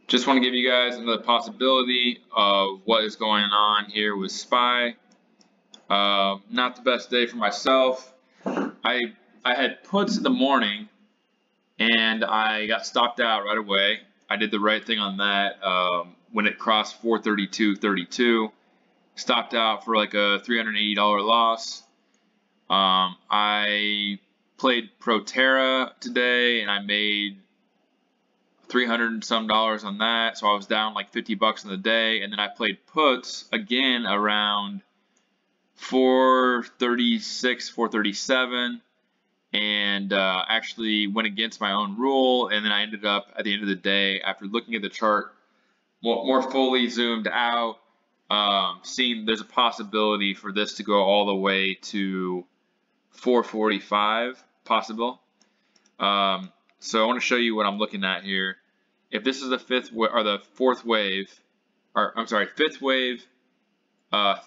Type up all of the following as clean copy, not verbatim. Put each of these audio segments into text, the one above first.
Just want to give you guys another possibility of what is going on here with SPY. Not the best day for myself. I had puts in the morning and I got stopped out right away. I did the right thing on that. When it crossed 432.32, stopped out for like a $380 loss. I played Proterra today and I made $300 and some on that, so I was down like 50 bucks in the day. And then I played puts again around 436, 437, and actually went against my own rule. And then I ended up at the end of the day, after looking at the chart more fully zoomed out, seeing there's a possibility for this to go all the way to 445 possible. So I want to show you what I'm looking at here. If this is the fifth wave,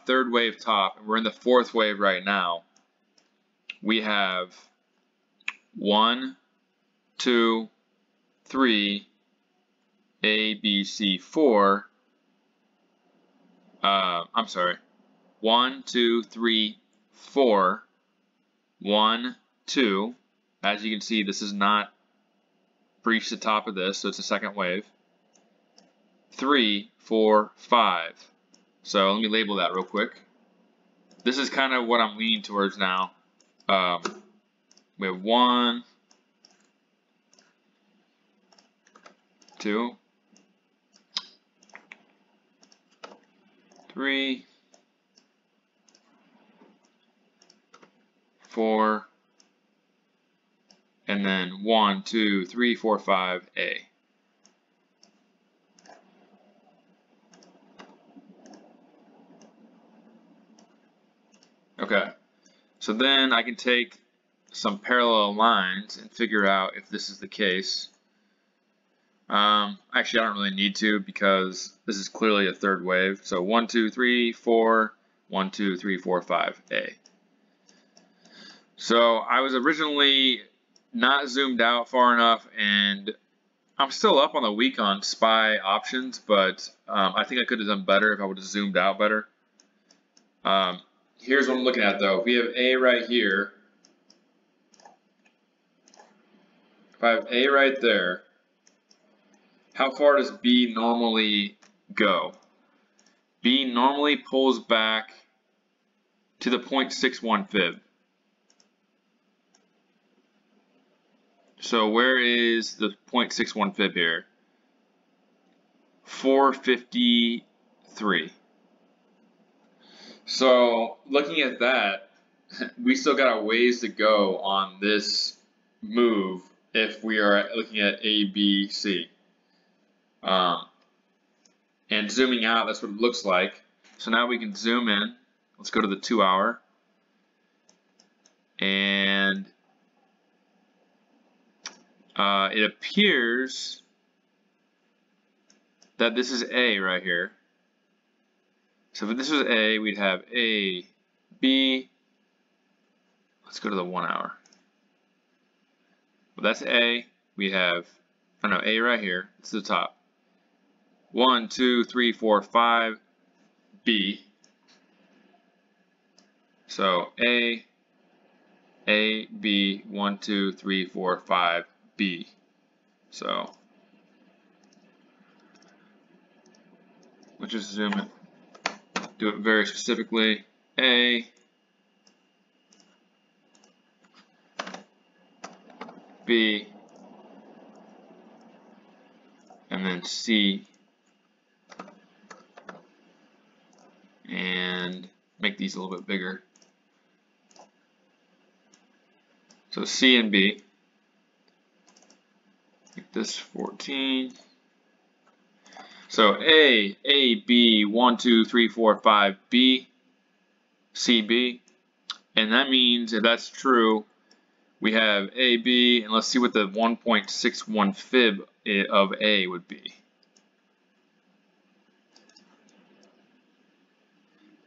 third wave top, and we're in the fourth wave right now, we have 1, 2, 3, A, B, C, 4. 1, 2, 3, 4. 1, 2. As you can see, this is not breached the top of this, so it's a second wave. 3, 4, 5. So let me label that real quick. This is kind of what I'm leaning towards now. We have 1, 2, 3, 4, and then 1, 2, 3, 4, 5, A. Okay, so then I can take some parallel lines and figure out if this is the case. Actually, I don't really need to because this is clearly a third wave. So 1, 2, 3, 4, 1, 2, 3, 4, 5, A. So I was originally not zoomed out far enough, and I'm still up on the week on SPY options, but I think I could have done better if I would have zoomed out better. Here's what I'm looking at though. If we have A right here, if I have A right there, how far does B normally go? B normally pulls back to the 0.61 fib. So where is the 0.61 fib here? 453. So looking at that, we still got a ways to go on this move if we are looking at A, B, C. And zooming out, that's what it looks like. So now we can zoom in. Let's go to the 2 hour. And it appears that this is A right here. So if this was A, we'd have A, B. Let's go to the 1 hour. Well, that's A. We have, A right here. It's the top. 1, 2, 3, 4, 5, B. So A, B, 1, 2, 3, 4, 5, B. So let's just zoom it. Do it very specifically. A, B, and then C, and make these a little bit bigger. So C and B. Make this 14. So A, B, 1, 2, 3, 4, 5, B, C, B. And that means if that's true, we have A, B, and let's see what the 1.61 fib of A would be.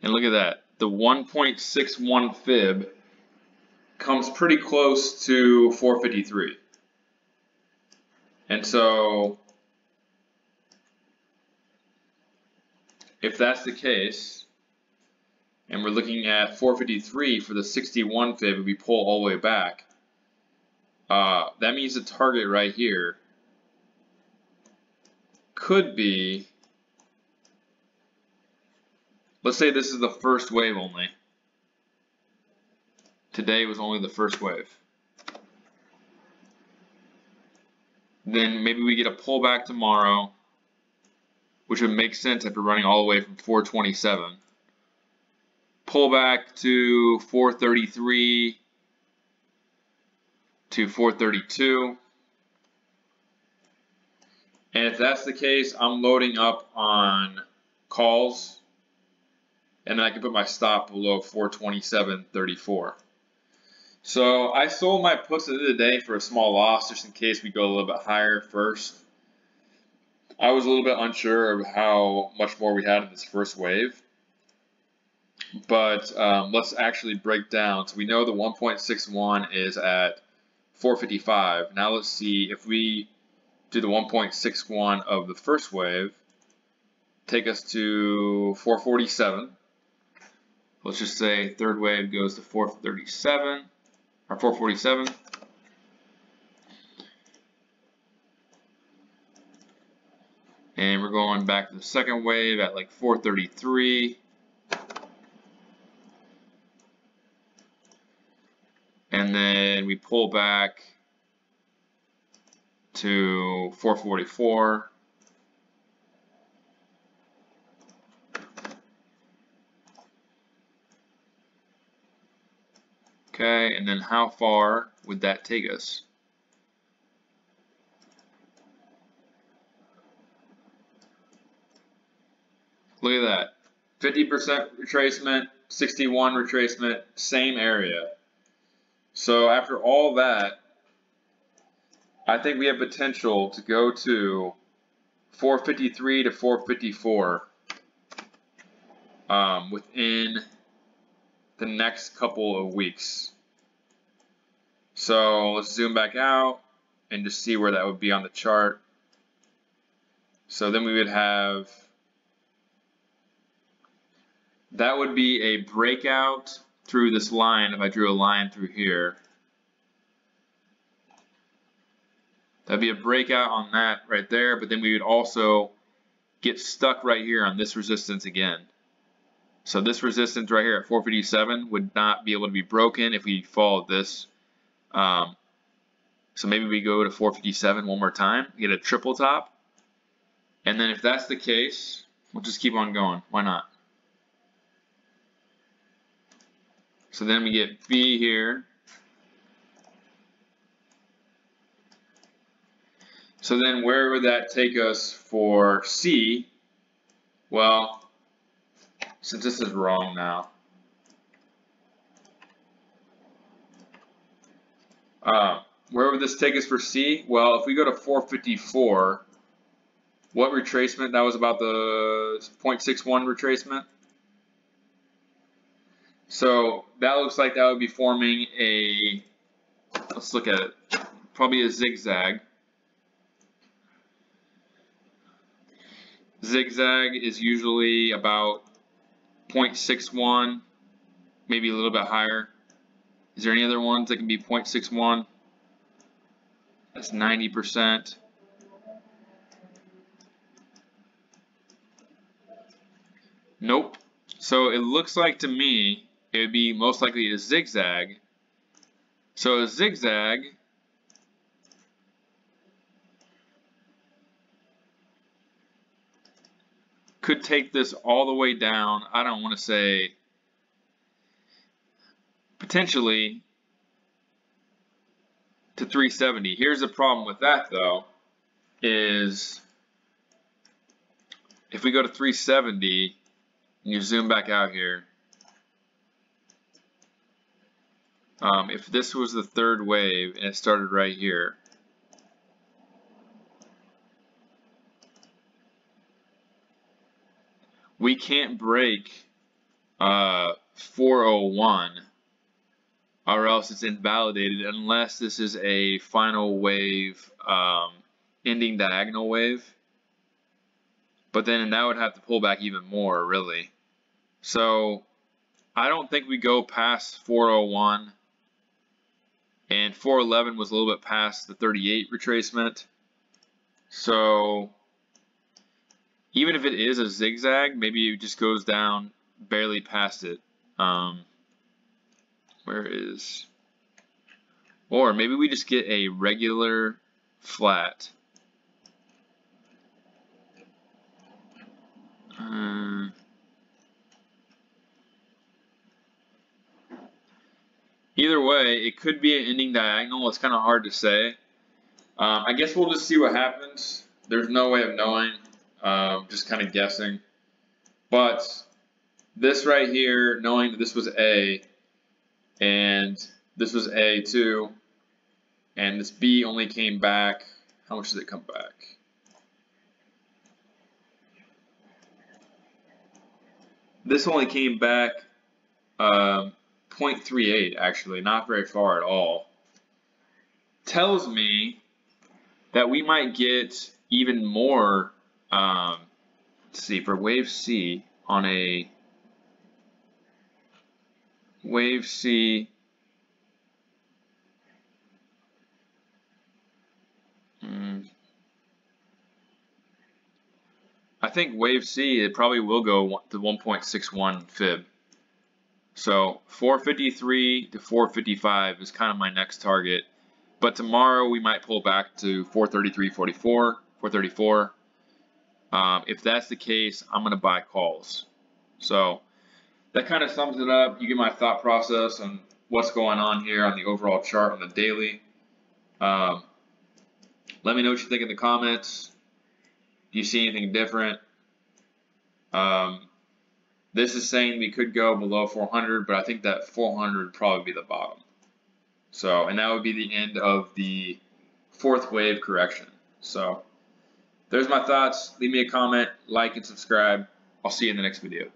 And look at that. The 1.61 fib comes pretty close to 453. And so if that's the case, and we're looking at 453 for the 61 fib, if we pull all the way back, that means the target right here could be, let's say this is the first wave only. Today was only the first wave. Then maybe we get a pullback tomorrow, which would make sense after running all the way from 427. Pullback to 433 to 432. And if that's the case, I'm loading up on calls, and then I can put my stop below 427.34. So I sold my puts at the end of the day for a small loss, just in case we go a little bit higher first. I was a little bit unsure of how much more we had in this first wave. But let's actually break down. So we know the 1.61 is at 455. Now let's see if we do the 1.61 of the first wave, take us to 447. Let's just say third wave goes to 437 or 447. And we're going back to the second wave at like 433. And then we pull back to 444. Okay, and then how far would that take us? Look at that. 50% retracement, 61 retracement, same area. So after all that, I think we have potential to go to 453 to 454 within the next couple of weeks. So let's zoom back out and just see where that would be on the chart. So then we would have, that would be a breakout through this line if I drew a line through here. That'd be a breakout on that right there, but then we would also get stuck right here on this resistance again. So this resistance right here at 457 would not be able to be broken if we followed this. So maybe we go to 457 one more time, get a triple top. And then if that's the case, we'll just keep on going. Why not? So then we get B here. So then where would that take us for C? Well, since this is wrong now, where would this take us for C? Well, if we go to 454, what retracement? That was about the 0.61 retracement. So that looks like that would be forming a, let's look at it, probably a zigzag. Zigzag is usually about 0.61, maybe a little bit higher. Is there any other ones that can be 0.61? That's 90%. Nope. So it looks like to me it would be most likely a zigzag. So a zigzag could take this all the way down. I don't want to say potentially to 370. Here's the problem with that though, is if we go to 370 and you zoom back out here, if this was the third wave and it started right here, we can't break 401 or else it's invalidated unless this is a final wave ending diagonal wave. but then that would have to pull back even more, really. So I don't think we go past 401, and 411 was a little bit past the 38 retracement. So even if it is a zigzag, maybe it just goes down barely past it. Where is, or maybe we just get a regular flat. Either way, it could be an ending diagonal. It's kind of hard to say. I guess we'll just see what happens. There's no way of knowing. Just kind of guessing. But this right here, knowing that this was A, and this was A too, and this B only came back, how much did it come back? This only came back 0.38, actually, not very far at all. Tells me that we might get even more, let's see, for wave C, on a wave C, I think wave C, it probably will go to 1.61 fib. So 453 to 455 is kind of my next target. But tomorrow we might pull back to 433.44, 434. If that's the case, I'm going to buy calls. So that kind of sums it up. You get my thought process on what's going on here on the overall chart on the daily. Let me know what you think in the comments. Do you see anything different? This is saying we could go below 400, but I think that 400 would probably be the bottom. So, and that would be the end of the fourth wave correction. So, there's my thoughts. Leave me a comment, like, and subscribe. I'll see you in the next video.